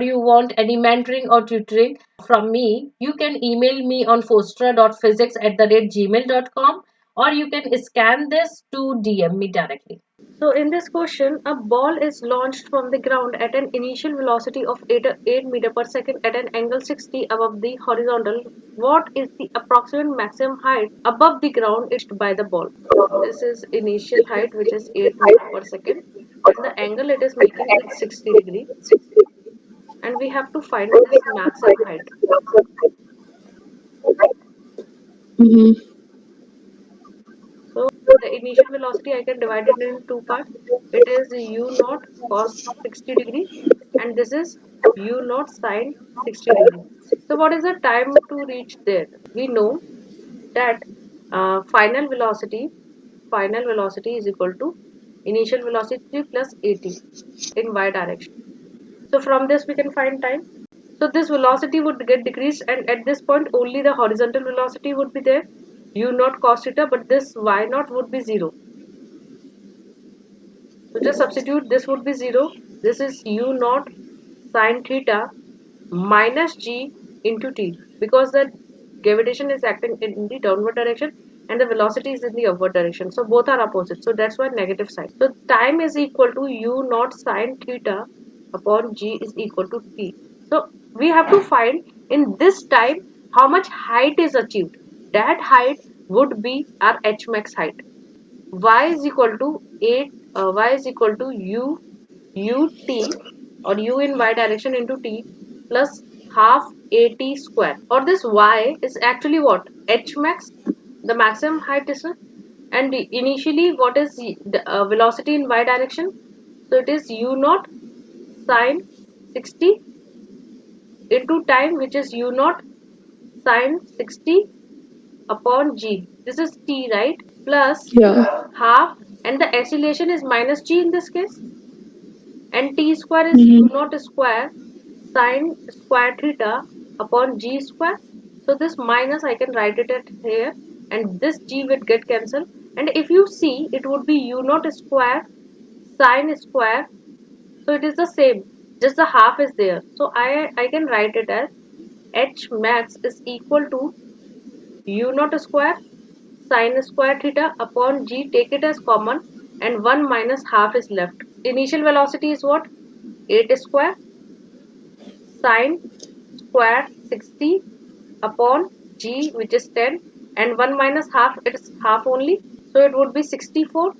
you want any mentoring or tutoring from me, you can email me on forcetra.physicss@gmail.com, or you can scan this to DM me directly. So in this question, a ball is launched from the ground at an initial velocity of 8 meter per second at an angle 60 above the horizontal. What is the approximate maximum height above the ground reached by the ball? This is initial height, which is 8 meter per second, and the angle it is making is 60 degree, and we have to find this maximum height. Mm-hmm. So the initial velocity I can divide it in two parts. It is u naught cos 60 degree, and this is u naught sine 60 degree. So what is the time to reach there? We know that final velocity is equal to initial velocity plus 80 in y direction. So from this we can find time. So this velocity would get decreased, and at this point only the horizontal velocity would be there, u naught cos theta, but this y naught would be 0. So just substitute, this would be 0. This is u naught sine theta minus g into t, because the gravitation is acting in the downward direction and the velocity is in the upward direction. So both are opposite. So that's why negative sign. So time is equal to u naught sine theta upon g is equal to t. So we have to find in this time how much height is achieved. That height would be our h max height. Y is equal to 8, y is equal to ut, or u in y direction into t, plus half at square, or this y is actually what, h max, the maximum height distance. And initially what is the velocity in y direction? So it is u naught sine 60 into time, which is u naught sine 60 upon g, this is t, right, plus Yeah. half, and the acceleration is minus g in this case, and t square is u Mm-hmm. naught square sine square theta upon g square. So this minus I can write it at here, and this g will get cancelled, and if you see it would be u naught square sine square, so it is the same, just the half is there. So I can write it as h max is equal to u naught square sine square theta upon g, take it as common, and 1 minus half is left. Initial velocity is what, 8 square sine square 60 upon g, which is 10, and 1 minus half, it is half only, so it would be 64,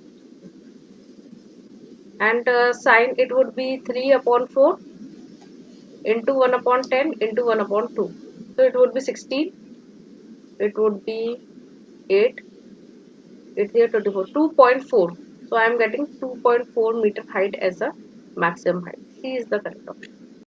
and sine it would be 3 upon 4 into 1 upon 10 into 1 upon 2, so it would be 16, it would be 8, it's here 24, 2.4. So I am getting 2.4 meter height as a maximum height. C is the correct option.